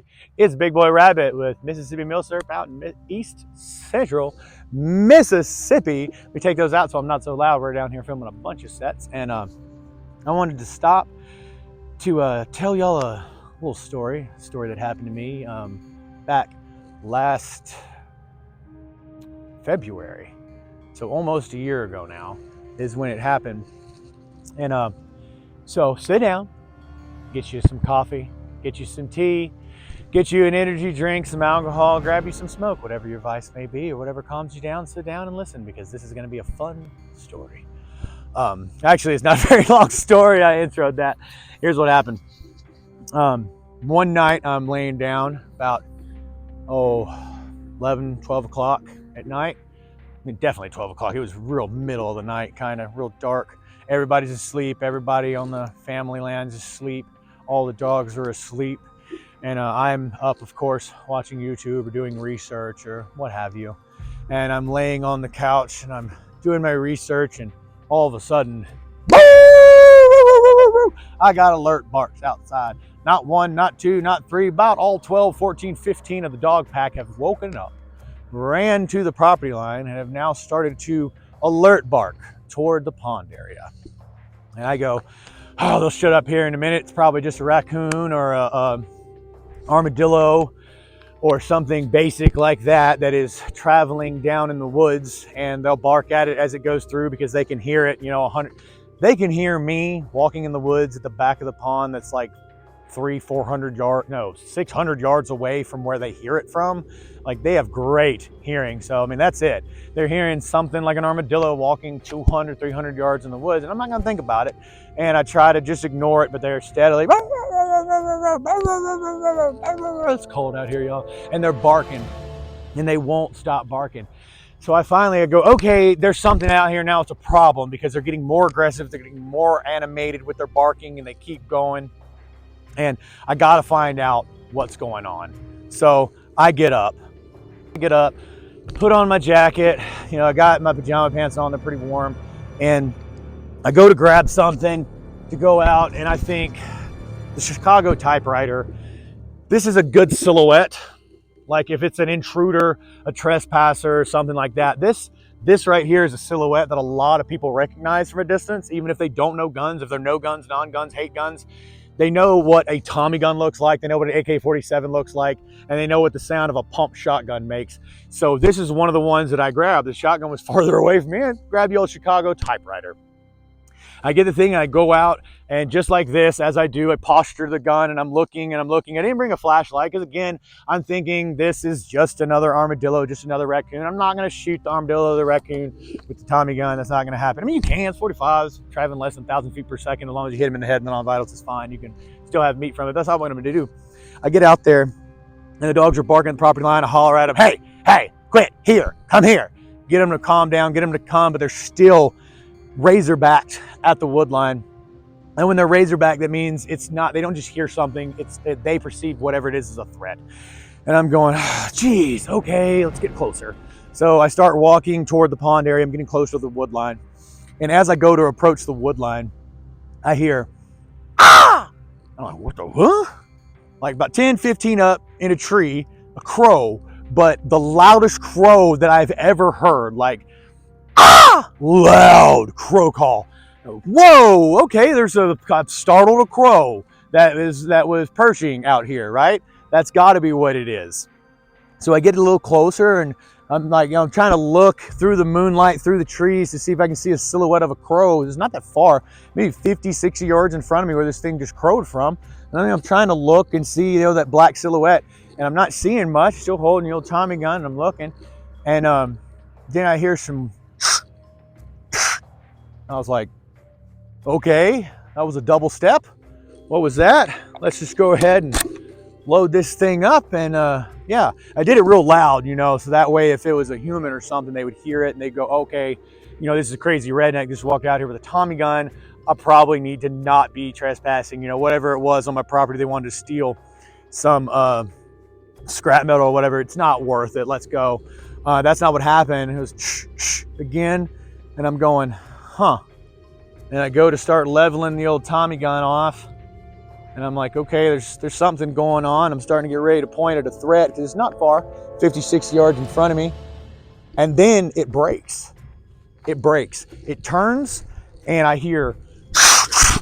Mississippi. It's Big Boy Rabbit with Mississippi Milsurf out in East Central Mississippi. We take those out so I'm not so loud. We're down here filming a bunch of sets, and I wanted to stop to tell y'all a little story that happened to me back last February. So almost a year ago now is when it happened. And so sit down, get you some coffee, get you some tea, get you an energy drink, some alcohol, grab you some smoke, whatever your vice may be or whatever calms you down. Sit down and listen, because this is going to be a fun story. Actually, it's not a very long story. I introed that. Here's what happened. One night I'm laying down about 11, 12 o'clock at night. I mean, definitely 12 o'clock. It was real middle of the night, kind of real dark. Everybody's asleep. Everybody on the family land's asleep. All the dogs are asleep. And I'm up, of course, watching YouTube or doing research or what have you. And I'm laying on the couch and I'm doing my research, and all of a sudden, I got alert barks outside. Not one, not two, not three, about all 12, 14, 15 of the dog pack have woken up, ran to the property line, and have now started to alert bark toward the pond area. And I go, oh, they'll shut up here in a minute. It's probably just a raccoon or a armadillo or something basic like that is traveling down in the woods, and they'll bark at it as it goes through because they can hear it, 100. They can hear me walking in the woods at the back of the pond that's like 600 yards away from where they hear it from. Like, they have great hearing. So, I mean, that's it. They're hearing something like an armadillo walking 200, 300 yards in the woods, and I'm not going to think about it. And I try to just ignore it, but they're steadily, it's cold out here, y'all, and they're barking, and they won't stop barking. So I finally go, okay, there's something out here now. It's a problem, because they're getting more aggressive. They're getting more animated with their barking, and they keep going. And I got to find out what's going on. So I get up, put on my jacket. I got my pajama pants on. They're pretty warm. And I go to grab something to go out. And I think the Chicago typewriter, this is a good silhouette. Like, if it's an intruder, a trespasser, something like that. This right here is a silhouette that a lot of people recognize from a distance, even if they don't know guns. If they're no guns, non-guns, hate guns, they know what a Tommy gun looks like. They know what an AK-47 looks like, and they know what the sound of a pump shotgun makes. So this is one of the ones that I grabbed. The shotgun was farther away from me. And grab the old Chicago typewriter. I get the thing, and I go out, and just like this, as I do, I posture the gun, and I'm looking. I didn't bring a flashlight because, again, I'm thinking this is just another armadillo, just another raccoon. I'm not going to shoot the armadillo or the raccoon with the Tommy gun. That's not going to happen. I mean, you can. It's 45s, traveling less than 1,000 feet per second. As long as you hit them in the head and the non-vitals, it's fine. You can still have meat from it. That's not what I'm going to do. I get out there, and the dogs are barking at the property line. I holler at them, hey, quit, come here. Get them to calm down, get them to come, but they're still razorbacked at the wood line. And when they're razorback, that means they don't just hear something, they perceive whatever it is as a threat. And I'm going, geez, okay, let's get closer. So I start walking toward the pond area. I'm getting closer to the wood line. And as I go to approach the wood line, I hear, ah! I'm like, what the, huh? Like about 10, 15 up in a tree, a crow, but the loudest crow that I've ever heard, like, ah! Loud crow call. Whoa, okay, I've startled a crow that was perching out here, right? That's got to be what it is. So I get a little closer, and I'm like, I'm trying to look through the moonlight, through the trees, to see if I can see a silhouette of a crow. It's not that far, maybe 50, 60 yards in front of me where this thing just crowed from. And I'm trying to look and see, that black silhouette, and I'm not seeing much. Still holding the old Tommy gun, and I'm looking, and then I hear some. I was like, okay, that was a double step. What was that? Let's just go ahead and load this thing up. And yeah, I did it real loud, so that way if it was a human or something, they would hear it and they'd go, okay, this is a crazy redneck just walked out here with a Tommy gun. I probably need to not be trespassing, whatever it was on my property. They wanted to steal some scrap metal or whatever. It's not worth it. Let's go. That's not what happened. It was again. And I'm going, huh. And I go to start leveling the old Tommy gun off. And I'm like, okay, there's something going on. I'm starting to get ready to point at a threat because it's not far, 50, 60 yards in front of me. And then it breaks. It breaks. It turns, and I hear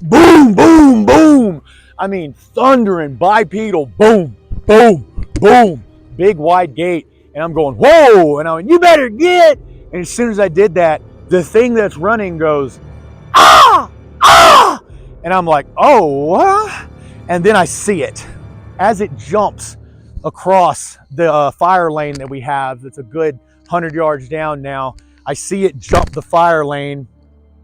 boom, boom, boom. I mean, thundering, bipedal, boom, boom, boom. Big wide gate. And I'm going, whoa. And I went, you better get. And as soon as I did that, the thing that's running goes, ah, ah. And I'm like, oh, what? And then I see it as it jumps across the fire lane that we have. That's a good 100 yards down now. I see it jump the fire lane.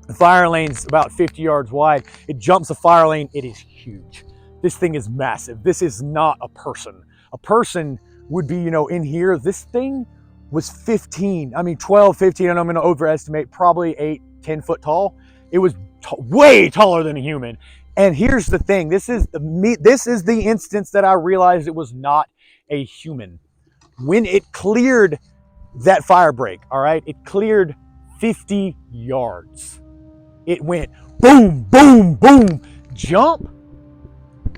The fire lane's about 50 yards wide. It jumps the fire lane. It is huge. This thing is massive. This is not a person. A person would be, in here. This thing was 12, 15, and I'm going to overestimate, probably 8, 10 foot tall. It was way taller than a human. And here's the thing. This is the instance that I realized it was not a human. When it cleared that fire break, all right, it cleared 50 yards. It went boom, boom, boom, jump,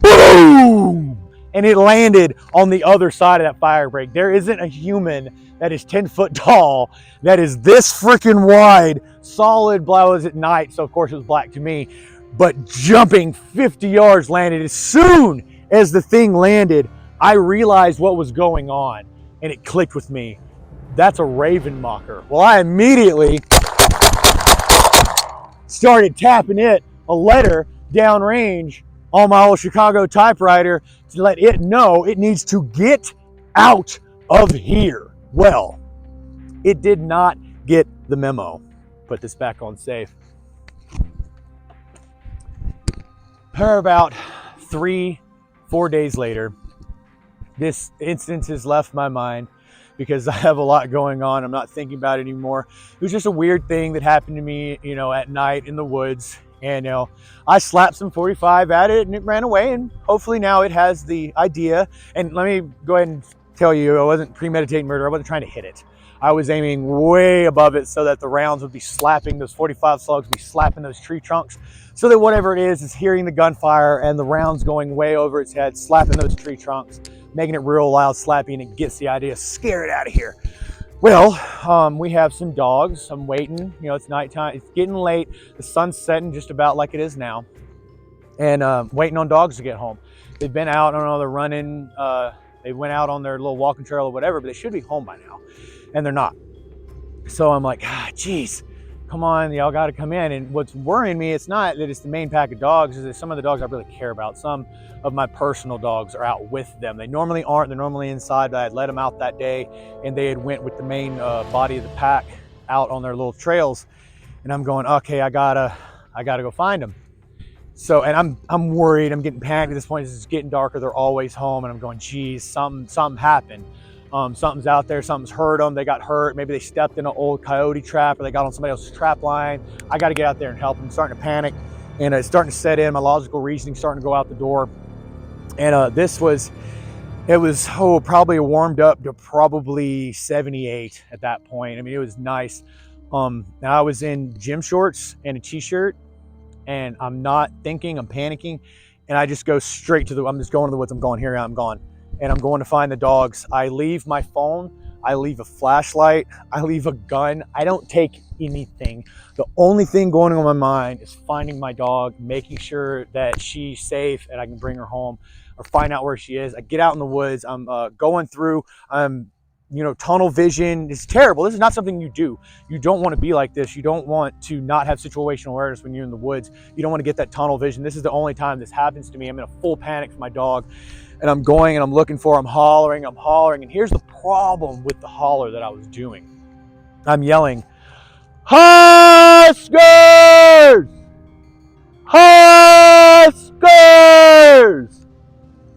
boom, and it landed on the other side of that fire break. There isn't a human that is 10 foot tall, that is this freaking wide, solid blue as at night, so of course it was black to me, but jumping 50 yards landed. As soon as the thing landed, I realized what was going on, and it clicked with me. That's a raven mocker. Well, I immediately started tapping it a letter downrange on my old Chicago typewriter to let it know it needs to get out of here. Well, it did not get the memo. Put this back on safe. About 3-4 days later, this instance has left my mind because I have a lot going on. I'm not thinking about it anymore. It was just a weird thing that happened to me, at night in the woods. And, I slapped some 45 at it and it ran away. And hopefully now it has the idea. And let me go ahead and tell you, I wasn't premeditating murder. I wasn't trying to hit it. I was aiming way above it so that the rounds would be slapping, those 45 slugs would be slapping those tree trunks, so that whatever it is hearing the gunfire and the rounds going way over its head, slapping those tree trunks, making it real loud, slapping, and it gets the idea, scare it out of here. Well, we have some dogs. I'm waiting. It's nighttime. It's getting late. The sun's setting just about like it is now. And waiting on dogs to get home. They've been out, I don't know, they're running. They went out on their little walking trail or whatever, but they should be home by now. And they're not. So I'm like, geez, come on, y'all got to come in. And what's worrying me, it's not that it's the main pack of dogs, is that some of the dogs I really care about. Some of my personal dogs are out with them. They normally aren't. They're normally inside, but I had let them out that day, and they had went with the main body of the pack out on their little trails. And I'm going, okay, I gotta go find them. So, and I'm worried. I'm getting panicked at this point. It's getting darker. They're always home, and I'm going, geez, something happened. Something's out there, something's hurt them, they got hurt, maybe they stepped in an old coyote trap or they got on somebody else's trap line. I got to get out there and help them. I'm starting to panic, and it's starting to set in. My logical reasoning starting to go out the door. And it was probably warmed up to probably 78 at that point. I mean, it was nice. Now I was in gym shorts and a t-shirt, and I'm not thinking, I'm panicking, and I just go straight I'm just going to the woods. I'm going, here I'm gone. And I'm going to find the dogs. I leave my phone, I leave a flashlight, I leave a gun. I don't take anything. The only thing going on in my mind is finding my dog, making sure that she's safe and I can bring her home or find out where she is. I get out in the woods, I'm going through, tunnel vision. It's terrible. This is not something you do. You don't want to be like this. You don't want to not have situational awareness when you're in the woods. You don't want to get that tunnel vision. This is the only time this happens to me. I'm in a full panic for my dog. And I'm going and I'm looking for, I'm hollering. And here's the problem with the holler that I was doing. I'm yelling, Huskers! Huskers!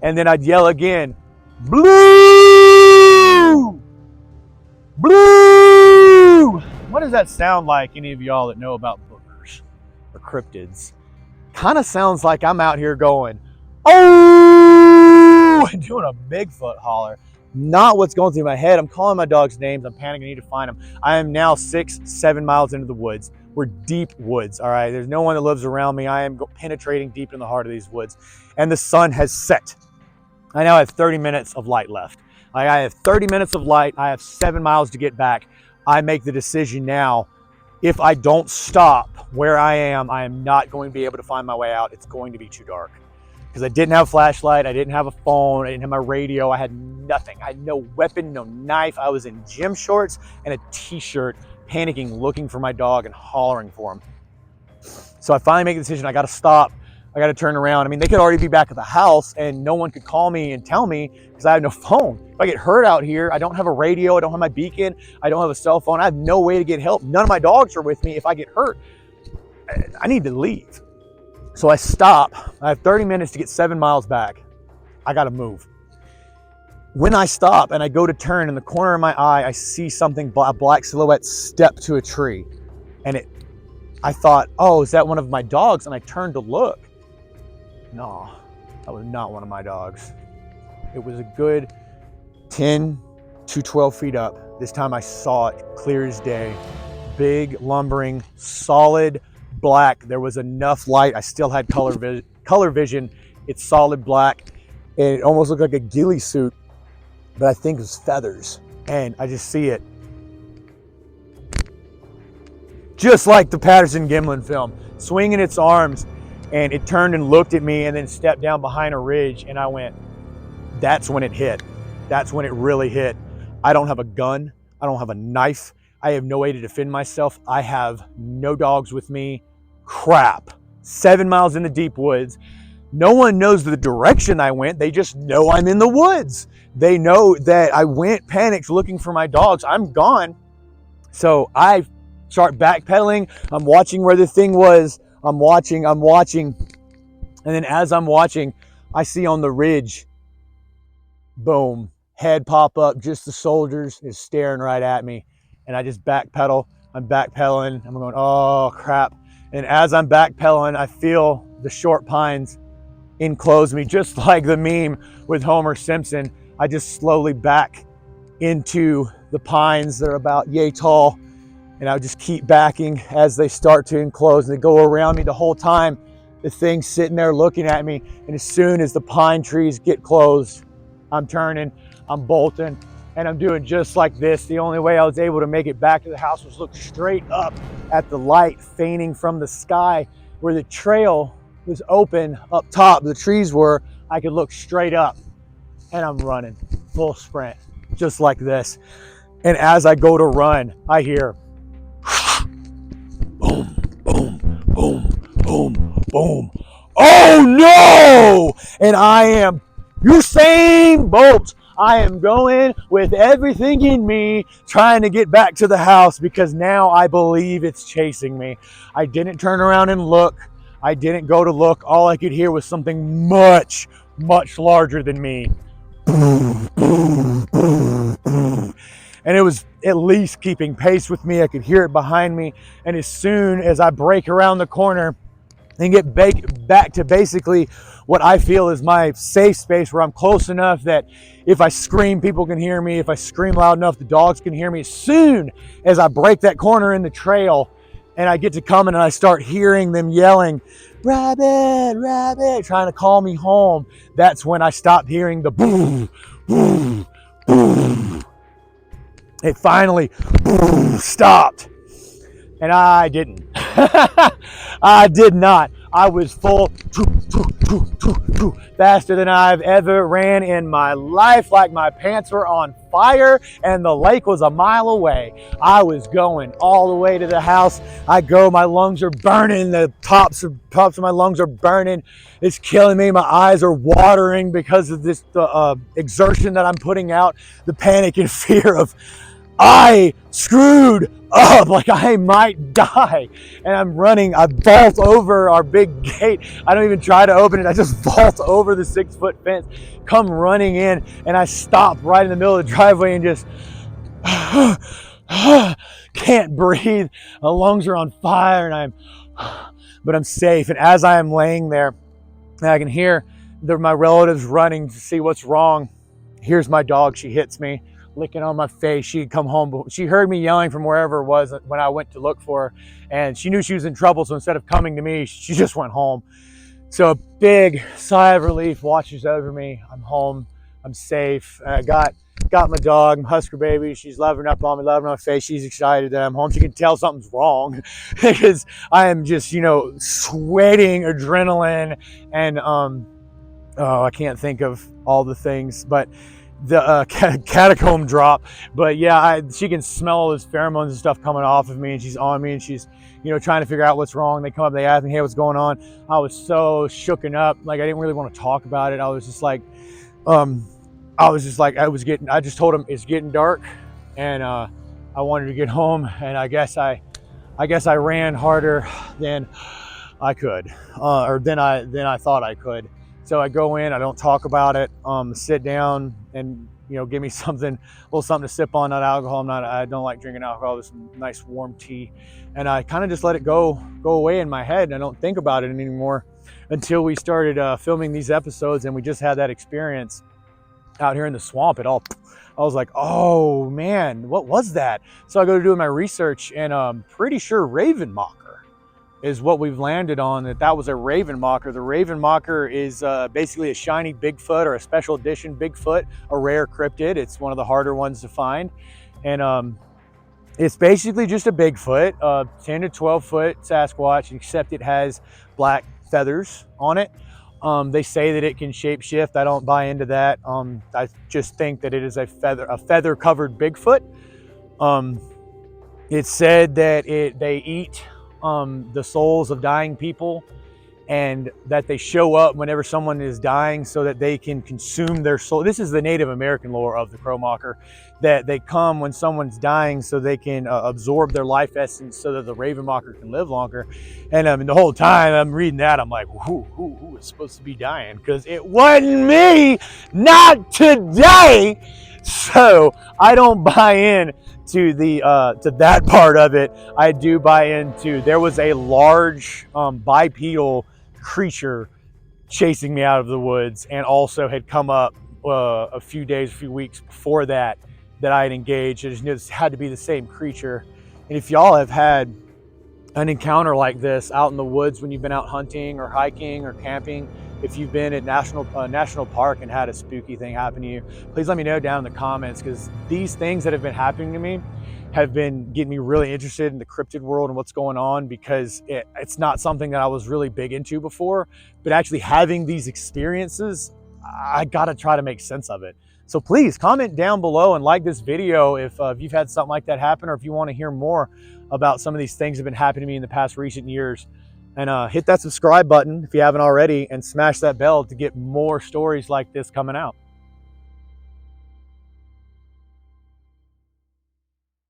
And then I'd yell again, Blue! Blue! What does that sound like, any of y'all that know about boogers or cryptids? Kind of sounds like I'm out here going, oh, doing a Bigfoot holler. Not what's going through my head. I'm calling my dogs names. I'm panicking. I need to find them. I am now 6-7 miles into the woods. We're deep woods, all right? There's no one that lives around me. I am penetrating deep in the heart of these woods. and the sun has set. I now have 30 minutes of light left. I have 30 minutes of light. I have 7 miles to get back. I make the decision now. If I don't stop where I am not going to be able to find my way out. It's going to be too dark. Because I didn't have a flashlight, I didn't have a phone, I didn't have my radio, I had nothing. I had no weapon, no knife. I was in gym shorts and a t-shirt, panicking, looking for my dog and hollering for him. So I finally make the decision, I gotta stop, I gotta turn around. I mean, they could already be back at the house and no one could call me and tell me because I have no phone. If I get hurt out here, I don't have a radio, I don't have my beacon, I don't have a cell phone, I have no way to get help. None of my dogs are with me. If I get hurt, I need to leave. So I stop. I have 30 minutes to get 7 miles back. I gotta move. When I stop and I go to turn, in the corner of my eye, I see something, a black silhouette step to a tree. And I thought, oh, is that one of my dogs? And I turned to look. No, that was not one of my dogs. It was a good 10 to 12 feet up. This time I saw it clear as day. Big, lumbering, solid black. There was enough light. I still had color vision. It's solid black. And it almost looked like a ghillie suit, but I think it was feathers. And I just see it. Just like the Patterson-Gimlin film, swinging its arms, and it turned and looked at me and then stepped down behind a ridge, and I went, that's when it hit. That's when it really hit. I don't have a gun. I don't have a knife. I have no way to defend myself. I have no dogs with me. Crap. 7 miles in the deep woods. No one knows the direction I went. They just know I'm in the woods. They know that I went panicked looking for my dogs. I'm gone. So I start backpedaling. I'm watching where the thing was. I'm watching. And then as I'm watching, I see on the ridge, boom, head pop up. Just the soldiers is staring right at me. And I just backpedal. I'm backpedaling. I'm going, oh crap. And as I'm backpedaling, I feel the short pines enclose me, just like the meme with Homer Simpson. I just slowly back into the pines that are about yay tall. And I just keep backing as they start to enclose. They go around me the whole time. The thing's sitting there looking at me. And as soon as the pine trees get closed, I'm turning, I'm bolting. And I'm doing just like this. The only way I was able to make it back to the house was look straight up at the light fainting from the sky where the trail was open up top. The trees were, I could look straight up, and I'm running full sprint just like this. And as I go to run, I hear boom, boom, boom, boom, boom. Oh no! And I am Usain Bolt. I am going with everything in me, trying to get back to the house because now I believe it's chasing me. I didn't turn around and look. I didn't go to look. All I could hear was something much, much larger than me. Boom, boom, boom, boom. And it was at least keeping pace with me. I could hear it behind me. And as soon as I break around the corner and get back to basically what I feel is my safe space, where I'm close enough that if I scream, people can hear me. If I scream loud enough, the dogs can hear me. As soon as I break that corner in the trail and I get to coming and I start hearing them yelling, rabbit, rabbit, trying to call me home, that's when I stopped hearing the boom, boom, boom. It finally boom, stopped. And I didn't. I did not. I was full, faster than I've ever ran in my life, like my pants were on fire and the lake was a mile away. I was going all the way to the house. My lungs are burning. The tops of my lungs are burning. It's killing me. My eyes are watering because of this exertion that I'm putting out. The panic and fear of, I screwed up, like I might die. And I'm running, I vault over our big gate. I don't even try to open it. I just vault over the 6-foot fence, come running in, and I stop right in the middle of the driveway and just can't breathe. My lungs are on fire but I'm safe. And as I am laying there, and I can hear my relatives running to see what's wrong. Here's my dog. She hits me, licking on my face. She had come home, but she heard me yelling from wherever it was when I went to look for her, and she knew she was in trouble. So instead of coming to me, she just went home. So a big sigh of relief washes over me. I'm home. I'm safe. I got my dog, my Husker baby. She's loving up on me, loving on my face. She's excited that I'm home. She can tell something's wrong because I am just, sweating adrenaline and I can't think of all the things, but the catacomb drop. But yeah, she can smell all those pheromones and stuff coming off of me, and she's on me, and she's trying to figure out what's wrong. They come up, they ask me, hey, what's going on? I was so shooken up, like I didn't really want to talk about it. I was just like, I just told him it's getting dark, and I wanted to get home, and I guess I ran harder than I could, or than I thought I could. So I go in, I don't talk about it, sit down and, give me something, a little something to sip on, not alcohol. I don't like drinking alcohol. This nice warm tea. And I kind of just let it go away in my head. And I don't think about it anymore until we started filming these episodes, and we just had that experience out here in the swamp. I was like, oh man, what was that? So I go to do my research, and I'm pretty sure Ravenmocker is what we've landed on, that was a Ravenmocker. The Ravenmocker is basically a shiny Bigfoot, or a special edition Bigfoot, a rare cryptid. It's one of the harder ones to find. And it's basically just a Bigfoot, 10 to 12 foot Sasquatch, except it has black feathers on it. They say that it can shapeshift. I don't buy into that. I just think that it is a feather covered Bigfoot. It's said that they eat the souls of dying people, and that they show up whenever someone is dying so that they can consume their soul. This is the Native American lore of the Crowmocker, that they come when someone's dying so they can absorb their life essence so that the Ravenmocker can live longer. And the whole time I'm reading that, I'm like, who is supposed to be dying? Because it wasn't me, not today. So I don't buy in to that part of it. I do buy into, there was a large bipedal creature chasing me out of the woods, and also had come up a few weeks before that I had engaged. I just knew this had to be the same creature. And if y'all have had an encounter like this out in the woods when you've been out hunting or hiking or camping, if you've been at national park and had a spooky thing happen to you, please let me know down in the comments, because these things that have been happening to me have been getting me really interested in the cryptid world and what's going on, because it's not something that I was really big into before, but actually having these experiences, I gotta try to make sense of it. So please comment down below and like this video if you've had something like that happen, or if you want to hear more about some of these things that have been happening to me in the recent years. And hit that subscribe button if you haven't already, and smash that bell to get more stories like this coming out.